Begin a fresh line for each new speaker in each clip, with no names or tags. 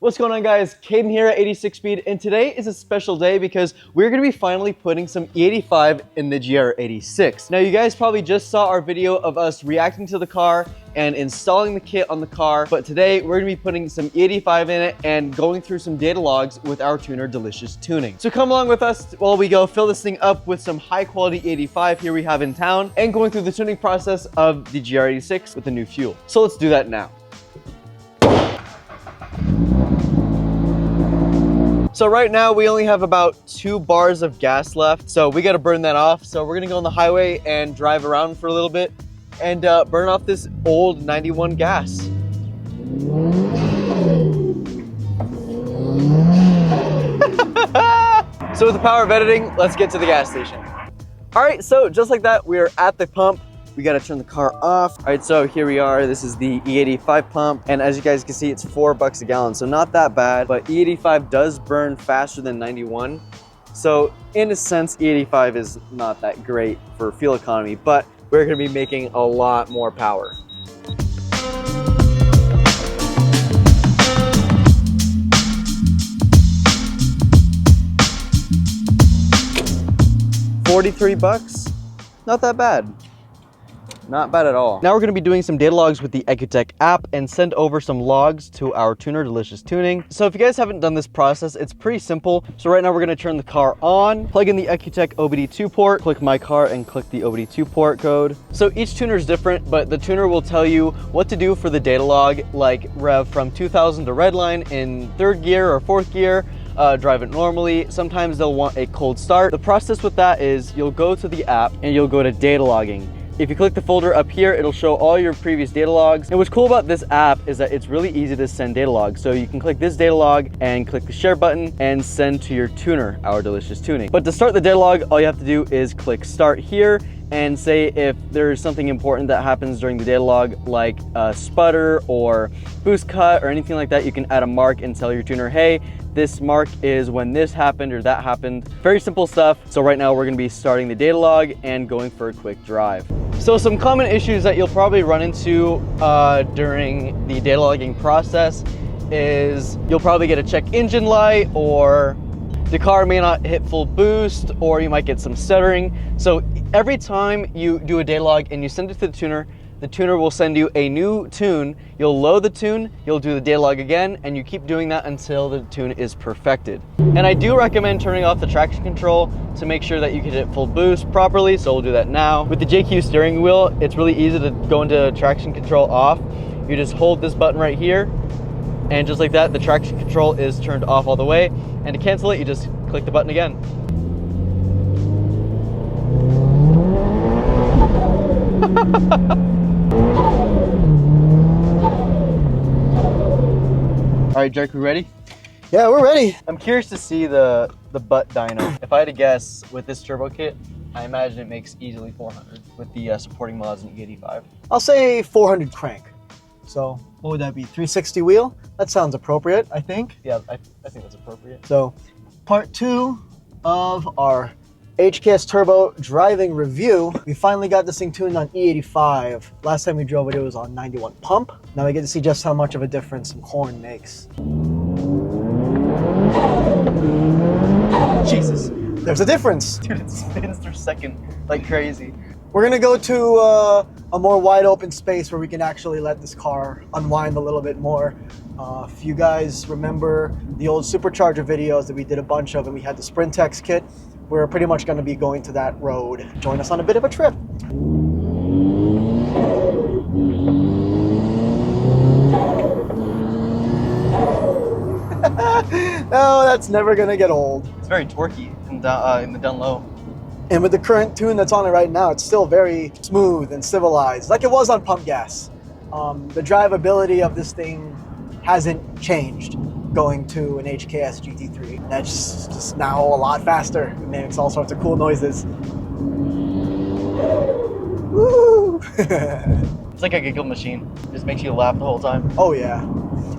What's going on, guys? Caden here at 86 Speed, and today is a special day because we're going to be finally putting some E85 in the GR86. Now, you guys probably just saw our video of us reacting to the car and installing the kit on the car, but today we're going to be putting some E85 in it and going through some data logs with our tuner, Delicious Tuning. So come along with us while we go fill this thing up with some high quality E85 here we have in town and going through the tuning process of the GR86 with the new fuel. So let's do that now. So right now we only have about 2 bars of gas left, so we got to burn that off. So we're gonna go on the highway and drive around for a little bit and burn off this old 91 gas. So with the power of editing, let's get to the gas station. All right, so just like that, we are at the pump. We got to turn the car off. All right, so here we are. This is the E85 pump. And as you guys can see, it's $4 a gallon. So not that bad, but E85 does burn faster than 91. So in a sense, E85 is not that great for fuel economy, but we're going to be making a lot more power. $43, not that bad. Not bad at all. Now we're going to be doing some data logs with the EcuTech app and send over some logs to our tuner, Delicious Tuning. So if you guys haven't done this process, it's pretty simple. So right now we're going to turn the car on, plug in the EcuTech OBD2 port, click My Car and click the OBD2 port code. So each tuner is different, but the tuner will tell you what to do for the data log, like rev from 2000 to redline in 3rd gear or 4th gear. Drive it normally. Sometimes they'll want a cold start. The process with that is you'll go to the app and you'll go to Datalogging. If you click the folder up here, it'll show all your previous data logs. And what's cool about this app is that it's really easy to send data logs. So you can click this data log and click the share button and send to your tuner, our Delicious Tuning. But to start the data log, all you have to do is click start here and say if there's something important that happens during the data log, like a sputter or boost cut or anything like that, you can add a mark and tell your tuner, hey, this mark is when this happened or that happened. Very simple stuff. So right now we're gonna be starting the data log and going for a quick drive. So some common issues that you'll probably run into during the data logging process is you'll probably get a check engine light, or the car may not hit full boost, or you might get some stuttering. So every time you do a data log and you send it to the tuner will send you a new tune. You'll load the tune, you'll do the data log again, and you keep doing that until the tune is perfected. And I do recommend turning off the traction control to make sure that you can hit full boost properly, so we'll do that now. With the JQ steering wheel, it's really easy to go into traction control off. You just hold this button right here, and just like that, the traction control is turned off all the way. And to cancel it, you just click the button again. All right, Jeric, we ready?
Yeah, we're ready.
I'm curious to see the butt dyno. If I had to guess, with this turbo kit, I imagine it makes easily 400 with the supporting mods in E85.
I'll say 400 crank. So what would that be? 360 wheel? That sounds appropriate, I think.
Yeah, I think that's appropriate.
So part 2 of our HKS Turbo driving review. We finally got this thing tuned on E85. Last time we drove it, it was on 91 pump. Now we get to see just how much of a difference some corn makes. Jesus, there's a difference.
Dude, it spins through second like crazy.
We're gonna go to a more wide open space where we can actually let this car unwind a little bit more. If you guys remember the old supercharger videos that we did a bunch of, and we had the Sprintex kit, we're pretty much gonna be going to that road. Join us on a bit of a trip. No, that's never gonna get old.
It's very torquey in the down low.
And with the current tune that's on it right now, it's still very smooth and civilized, like it was on pump gas. The drivability of this thing hasn't changed going to an HKS GT3. That's just now a lot faster. It makes all sorts of cool noises. Woo!
It's like a giggle machine. It just makes you laugh the whole time.
Oh yeah.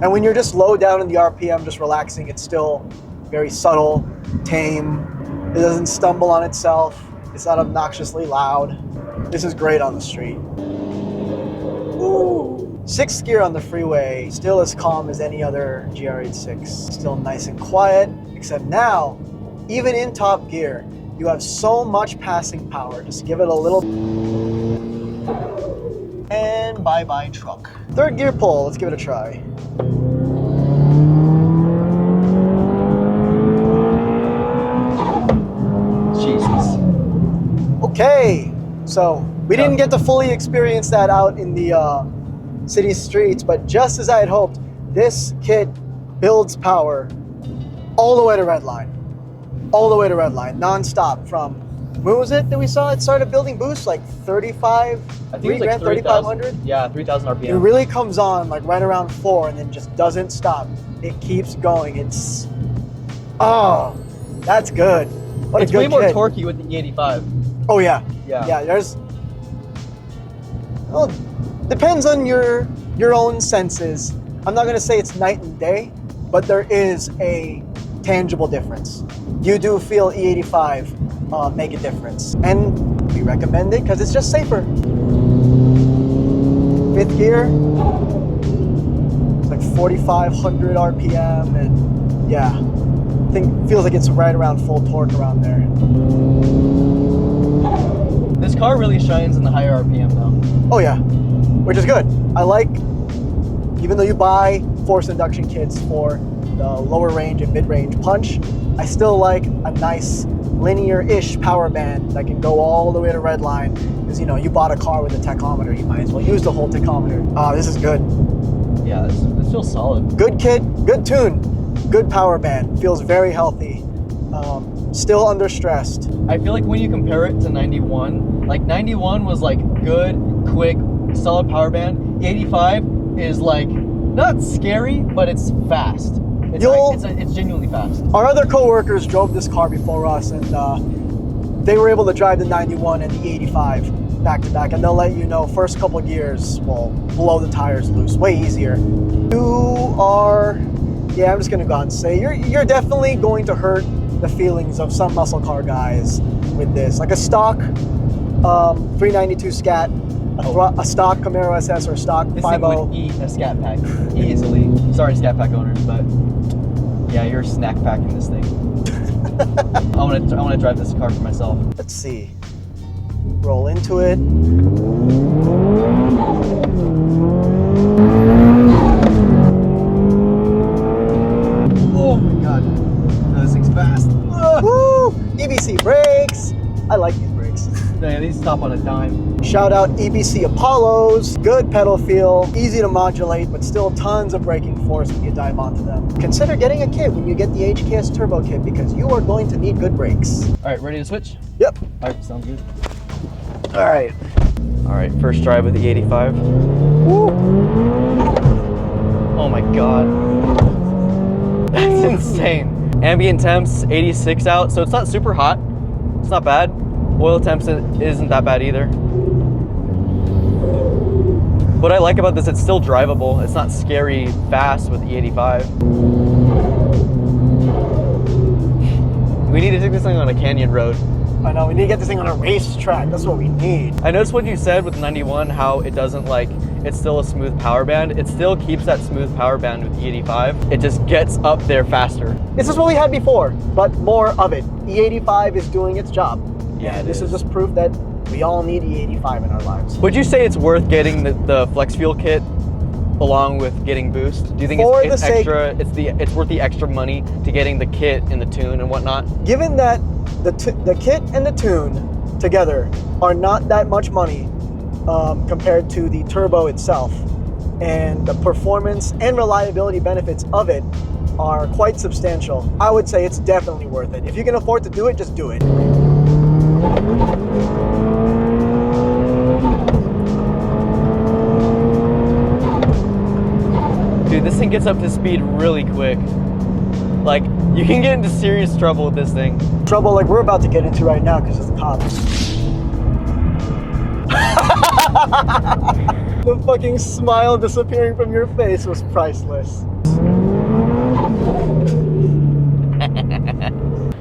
And when you're just low down in the RPM, just relaxing, it's still very subtle, tame. It doesn't stumble on itself. It's not obnoxiously loud. This is great on the street. Woo! Sixth gear on the freeway, still as calm as any other GR86. Still nice and quiet, except now, even in top gear, you have so much passing power. Just give it a little... And bye-bye truck. Third gear pull, let's give it a try.
Jesus.
Okay, so we didn't get to fully experience that out in the city streets, but just as I had hoped, this kit builds power all the way to red line. All the way to red line, non-stop from, when was it that we saw it started building boost? Like 35?
I think it was like
3,500?
Yeah, 3,000 RPM.
It really comes on like right around 4 and then just doesn't stop. It keeps going. It's, oh, that's good. What
It's
a good
way more
kit.
torquey with the E85.
Oh yeah.
Yeah.
Yeah, there's, well, depends on your own senses. I'm not gonna say it's night and day, but there is a tangible difference. You do feel E85 make a difference. And we recommend it because it's just safer. Fifth gear, it's like 4,500 RPM, and yeah, I think feels like it's right around full torque around there.
This car really shines in the higher RPM though.
Oh yeah, which is good. I like, even though you buy forced induction kits for the lower range and mid-range punch, I still like a nice linear-ish power band that can go all the way to red line. Because you know, you bought a car with a tachometer, you might as well use the whole tachometer. This is good.
Yeah, this feels solid.
Good kit, good tune, good power band. Feels very healthy. Still under stressed.
I feel like when you compare it to 91, like 91 was like good, quick, solid power band. E85 is like not scary, but it's fast. It's genuinely fast.
Our other co-workers drove this car before us, and they were able to drive the 91 and the 85 back to back, and they'll let you know first couple of gears will blow the tires loose, way easier. You are, yeah, I'm just gonna go out and say you're definitely going to hurt the feelings of some muscle car guys with this. Like a stock 392 Scat, a stock Camaro SS or a stock 50.
This thing would eat a Scat Pack easily. Sorry, Scat Pack owners, but yeah, you're snack packing this thing. I want to drive this car for myself.
Let's see. Roll into it.
Oh my god. No, this thing's fast.
Woo! EBC brakes. I like these brakes.
Yeah, these stop on a dime.
Shout out EBC Apollos. Good pedal feel, easy to modulate, but still tons of braking force when you dive onto them. Consider getting a kit when you get the HKS Turbo Kit because you are going to need good brakes.
All right, ready to switch?
Yep.
All right, sounds good.
All right.
All right, first drive with the 85.
Woo!
Oh my god. That's insane. Ambient temps, 86 out, so it's not super hot. It's not bad. Oil temps isn't that bad either. What I like about this, it's still drivable. It's not scary fast with the 85. We need to take this thing on a canyon road.
I know, we need to get this thing on a racetrack. That's what we need.
I noticed what you said with 91, how it doesn't like, it's still a smooth power band. It still keeps that smooth power band with the 85. It just gets up there faster.
This is what we had before, but more of it. E85 is doing its job.
Yeah,
this is just proof that we all need E85 in our lives.
Would you say it's worth getting the flex fuel kit along with getting boost? Do you think it's extra? It's worth the extra money to getting the kit and the tune and whatnot?
Given that the kit and the tune together are not that much money compared to the turbo itself, and the performance and reliability benefits of it are quite substantial, I would say it's definitely worth it. If you can afford to do it, just do it.
Dude, this thing gets up to speed really quick. Like, you can get into serious trouble with this thing.
Trouble like we're about to get into right now because of the cops. The fucking smile disappearing from your face was priceless.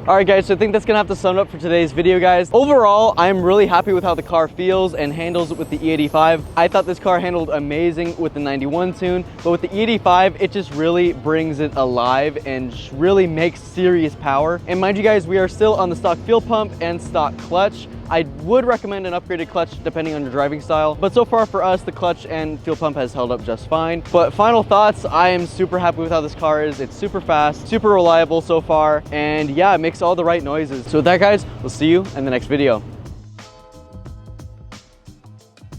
All right, guys, so I think that's gonna have to sum it up for today's video, guys. Overall, I'm really happy with how the car feels and handles with the E85. I thought this car handled amazing with the 91 tune, but with the E85, it just really brings it alive and really makes serious power. And mind you guys, we are still on the stock fuel pump and stock clutch. I would recommend an upgraded clutch depending on your driving style, but so far for us, the clutch and fuel pump has held up just fine. But final thoughts, I am super happy with how this car is. It's super fast, super reliable so far, and yeah, it makes all the right noises. So with that, guys, we'll see you in the next video.